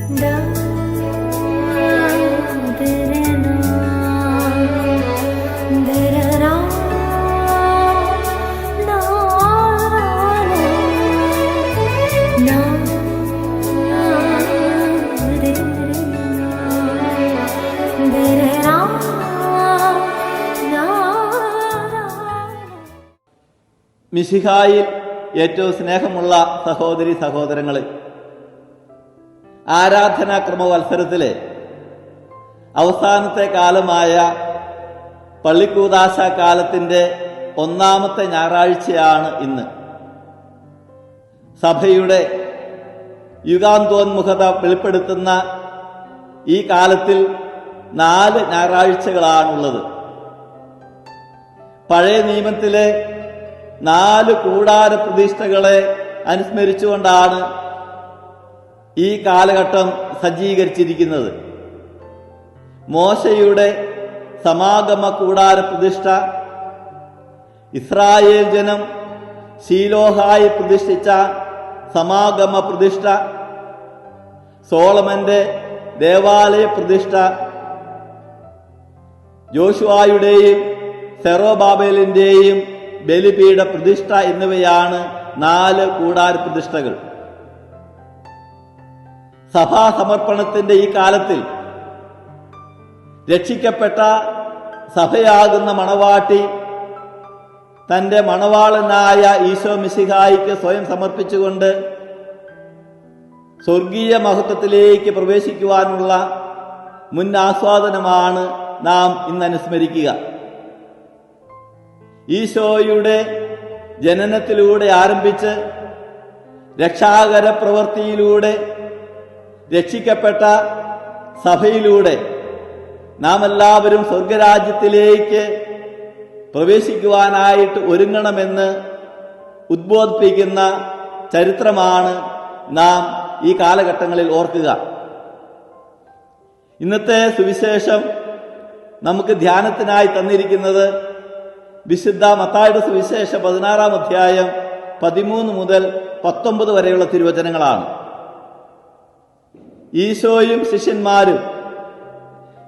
മിശിഹായിൽ ഏറ്റവും സ്നേഹമുള്ള സഹോദരി സഹോദരങ്ങളെ, ആരാധനാക്രമ വത്സരത്തിലെ അവസാനത്തെ കാലമായ പള്ളിക്കൂദാശ കാലത്തിൻ്റെ ഒന്നാമത്തെ ഞായറാഴ്ചയാണ് ഇന്ന്. സഭയുടെ യുഗാന്തോന്മുഖത വെളിപ്പെടുത്തുന്ന ഈ കാലത്തിൽ 4 ഞായറാഴ്ചകളാണുള്ളത്. പഴയ നിയമത്തിലെ 4 കൂടാര പ്രതിഷ്ഠകളെ അനുസ്മരിച്ചുകൊണ്ടാണ് ഈ കാലഘട്ടം സജ്ജീകരിച്ചിരിക്കുന്നത്. മോശയുടെ സമാഗമ കൂടാര പ്രതിഷ്ഠ, ഇസ്രായേൽ ജനം ശീലോഹായി പ്രതിഷ്ഠിച്ച സമാഗമ പ്രതിഷ്ഠ, സോളമന്റെ ദേവാലയ പ്രതിഷ്ഠ, ജോഷുവായുടെയും സെറോബാബേലിന്റെയും ബലിപീഠ പ്രതിഷ്ഠ എന്നിവയാണ് 4 കൂടാര പ്രതിഷ്ഠകൾ. സഭാസമർപ്പണത്തിന്റെ ഈ കാലത്തിൽ രക്ഷിക്കപ്പെട്ട സഭയാകുന്ന മണവാട്ടി തന്റെ മണവാളനായ ഈശോ മിശിഹായിക്ക് സ്വയം സമർപ്പിച്ചുകൊണ്ട് സ്വർഗീയ മഹത്വത്തിലേക്ക് പ്രവേശിക്കുവാനുള്ള മുൻ ആസ്വാദനമാണ് നാം ഇന്ന് അനുസ്മരിക്കുക. ഈശോയുടെ ജനനത്തിലൂടെ ആരംഭിച്ച് രക്ഷാകര പ്രവൃത്തിയിലൂടെ രക്ഷിക്കപ്പെട്ട സഭയിലൂടെ നാം എല്ലാവരും സ്വർഗരാജ്യത്തിലേക്ക് പ്രവേശിക്കുവാനായിട്ട് ഒരുങ്ങണമെന്ന് ഉദ്ബോധിപ്പിക്കുന്ന ചരിത്രമാണ് നാം ഈ കാലഘട്ടങ്ങളിൽ ഓർക്കുക. ഇന്നത്തെ സുവിശേഷം നമുക്ക് ധ്യാനത്തിനായി തന്നിരിക്കുന്നത് വിശുദ്ധ മത്തായിയുടെ സുവിശേഷം 16-ാം അധ്യായം 13 മുതൽ 19 വരെയുള്ള തിരുവചനങ്ങളാണ്. ഈശോയും ശിഷ്യന്മാരും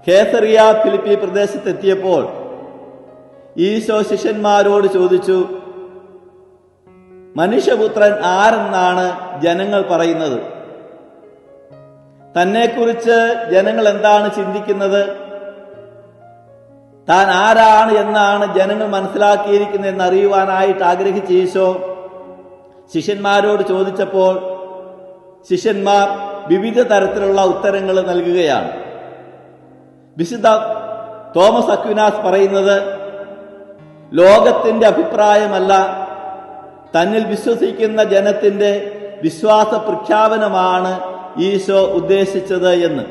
കേസറിയ ഫിലിപ്പി പ്രദേശത്തെത്തിയപ്പോൾ ഈശോ ശിഷ്യന്മാരോട് ചോദിച്ചു, മനുഷ്യപുത്രൻ ആരെന്നാണ് ജനങ്ങൾ പറയുന്നത്? തന്നെക്കുറിച്ച് ജനങ്ങൾ എന്താണ് ചിന്തിക്കുന്നത്? താൻ ആരാണ് എന്നാണ് ജനങ്ങൾ മനസ്സിലാക്കിയിരിക്കുന്നതെന്ന് അറിയുവാനായിട്ട് ആഗ്രഹിച്ച ഈശോ ശിഷ്യന്മാരോട് ചോദിച്ചപ്പോൾ ശിഷ്യന്മാർ വിവിധ തരത്തിലുള്ള ഉത്തരങ്ങൾ നൽകുകയാണ്. വിശുദ്ധ തോമസ് അക്വിനാസ് പറയുന്നത്, ലോകത്തിന്റെ അഭിപ്രായമല്ല, തന്നിൽ വിശ്വസിക്കുന്ന ജനത്തിന്റെ വിശ്വാസ പ്രഖ്യാപനമാണ് ഈശോ ഉദ്ദേശിച്ചത് എന്ന്.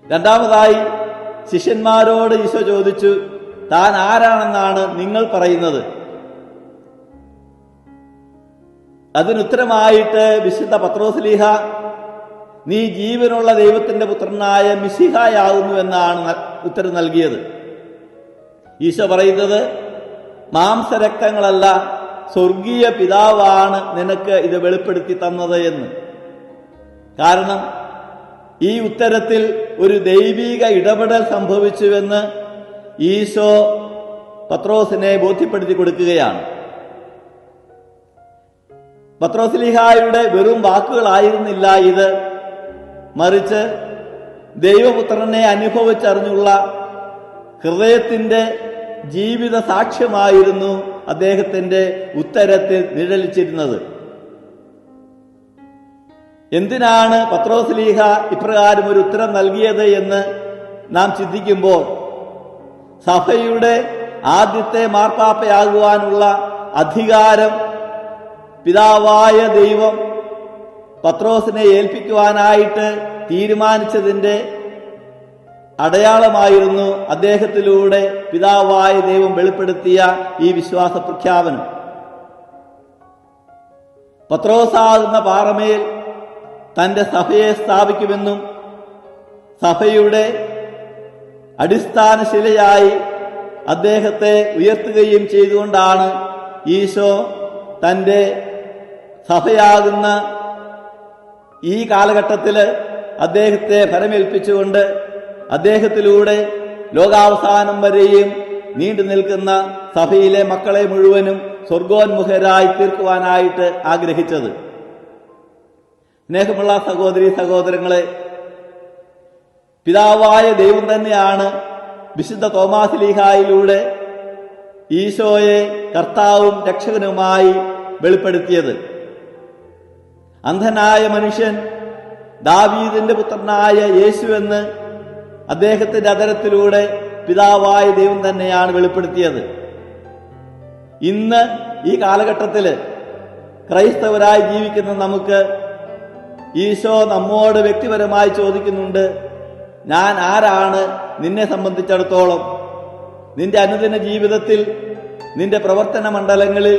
രണ്ടാമതായി ശിഷ്യന്മാരോട് ഈശോ ചോദിച്ചു, താൻ ആരാണെന്നാണ് നിങ്ങൾ പറയുന്നത്? അതിനുത്തരമായിട്ട് വിശുദ്ധ പത്രോസ്ലീഹ, നീ ജീവനുള്ള ദൈവത്തിന്റെ പുത്രനായ മിശിഹായാകുന്നു എന്നാണ് ഉത്തരം നൽകിയത്. ഈശോ പറയുന്നത്, മാംസരക്തങ്ങളല്ല, സ്വർഗീയ പിതാവാണ് നിനക്ക് ഇത് വെളിപ്പെടുത്തി തന്നത് എന്ന്. കാരണം ഈ ഉത്തരത്തിൽ ഒരു ദൈവിക ഇടപെടൽ സംഭവിച്ചുവെന്ന് ഈശോ പത്രോസിനെ ബോധ്യപ്പെടുത്തി കൊടുക്കുകയാണ്. പത്രോസ്ലീഹായുടെ വെറും വാക്കുകളായിരുന്നില്ല ഇത്, മറിച്ച് ദൈവപുത്രനെ അനുഭവിച്ചറിഞ്ഞുള്ള ഹൃദയത്തിന്റെ ജീവിത സാക്ഷ്യമായിരുന്നു അദ്ദേഹത്തിന്റെ ഉത്തരത്തിൽ നിഴലിച്ചിരുന്നത്. എന്തിനാണ് പത്രോസ്ലീഹ ഇപ്രകാരം ഒരു ഉത്തരം നൽകിയത് എന്ന് നാം ചിന്തിക്കുമ്പോൾ, സഭയുടെ ആദ്യത്തെ മാർപ്പാപ്പയാകുവാനുള്ള അധികാരം പിതാവായ ദൈവം പത്രോസിനെ ഏൽപ്പിക്കുവാനായിട്ട് തീരുമാനിച്ചതിൻ്റെ അടയാളമായിരുന്നു അദ്ദേഹത്തിലൂടെ പിതാവായ ദൈവം വെളിപ്പെടുത്തിയ ഈ വിശ്വാസ പ്രഖ്യാപനം. പത്രോസാകുന്ന പാറമേൽ തന്റെ സഭയെ സ്ഥാപിക്കുമെന്നും സഭയുടെ അടിസ്ഥാന ശിലയായി അദ്ദേഹത്തെ ഉയർത്തുകയും ചെയ്തുകൊണ്ടാണ് ഈശോ തന്റെ സഭയാകുന്ന ഈ കാലഘട്ടത്തിൽ അദ്ദേഹത്തെ ഫലമേൽപ്പിച്ചുകൊണ്ട് അദ്ദേഹത്തിലൂടെ ലോകാവസാനം വരെയും നീണ്ടു നിൽക്കുന്ന സഭയിലെ മക്കളെ മുഴുവനും സ്വർഗോന്മുഖരായി തീർക്കുവാനായിട്ട് ആഗ്രഹിച്ചത്. സ്നേഹമുള്ള സഹോദരീ സഹോദരങ്ങളെ, പിതാവായ ദൈവം തന്നെയാണ് വിശുദ്ധ തോമാശ്ലീഹായിലൂടെ ഈശോയെ കർത്താവും രക്ഷകനുമായി വെളിപ്പെടുത്തിയത്. അന്ധനായ മനുഷ്യൻ ദാവീദിന്റെ പുത്രനായ യേശു എന്ന് അദ്ദേഹത്തിന്റെ അധരത്തിലൂടെ പിതാവായ ദൈവം തന്നെയാണ് വെളിപ്പെടുത്തിയത്. ഇന്ന് ഈ കാലഘട്ടത്തിൽ ക്രൈസ്തവരായി ജീവിക്കുന്ന നമുക്ക് ഈശോ നമ്മോട് വ്യക്തിപരമായി ചോദിക്കുന്നുണ്ട്, ഞാൻ ആരാണ് നിന്നെ സംബന്ധിച്ചിടത്തോളം? നിന്റെ അനുദിന ജീവിതത്തിൽ, നിന്റെ പ്രവർത്തന മണ്ഡലങ്ങളിൽ,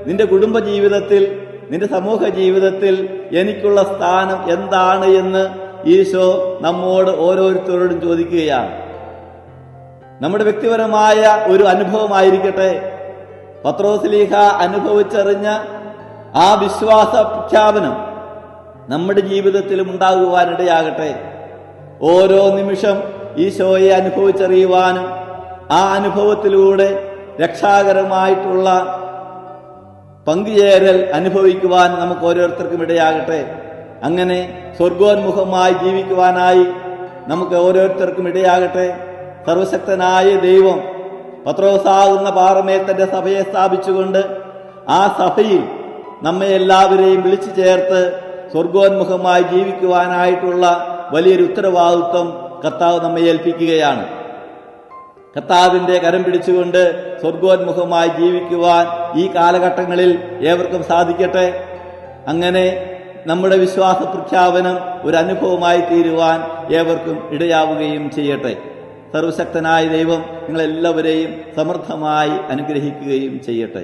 നിന്റെ കുടുംബ ജീവിതത്തിൽ, നിന്റെ സമൂഹ ജീവിതത്തിൽ എനിക്കുള്ള സ്ഥാനം എന്താണ് എന്ന് ഈശോ നമ്മോട് ഓരോരുത്തരോടും ചോദിക്കുകയാണ്. നമ്മുടെ വ്യക്തിപരമായ ഒരു അനുഭവമായിരിക്കട്ടെ, പത്രോസ്ലീഹ അനുഭവിച്ചറിഞ്ഞ ആ വിശ്വാസ പ്രഖ്യാപനം നമ്മുടെ ജീവിതത്തിലും ഉണ്ടാകുവാനിടയാകട്ടെ. ഓരോ നിമിഷം ഈശോയെ അനുഭവിച്ചറിയുവാനും ആ അനുഭവത്തിലൂടെ രക്ഷാകരമായിട്ടുള്ള പങ്കുചേരൽ അനുഭവിക്കുവാൻ നമുക്ക് ഓരോരുത്തർക്കും ഇടയാകട്ടെ. അങ്ങനെ സ്വർഗോന്മുഖമായി ജീവിക്കുവാനായി നമുക്ക് ഓരോരുത്തർക്കും ഇടയാകട്ടെ. സർവശക്തനായ ദൈവം പത്രോസാകുന്ന പാറമേൽ തന്റെ സഭയെ സ്ഥാപിച്ചുകൊണ്ട് ആ സഭയിൽ നമ്മെ എല്ലാവരെയും വിളിച്ചു ചേർത്ത് സ്വർഗോന്മുഖമായി ജീവിക്കുവാനായിട്ടുള്ള വലിയൊരു ഉത്തരവാദിത്വം കർത്താവ് നമ്മെ ഏൽപ്പിക്കുകയാണ്. കർത്താവിന്റെ കരം പിടിച്ചുകൊണ്ട് സ്വർഗോന്മുഖമായി ജീവിക്കുവാൻ ഈ കാലഘട്ടങ്ങളിൽ ഏവർക്കും സാധിക്കട്ടെ. അങ്ങനെ നമ്മുടെ വിശ്വാസ പ്രഖ്യാപനം ഒരു അനുഭവമായി തീരുവാൻ ഏവർക്കും ഇടയാവുകയും ചെയ്യട്ടെ. സർവശക്തനായ ദൈവം നിങ്ങളെല്ലാവരെയും സമൃദ്ധമായി അനുഗ്രഹിക്കുകയും ചെയ്യട്ടെ.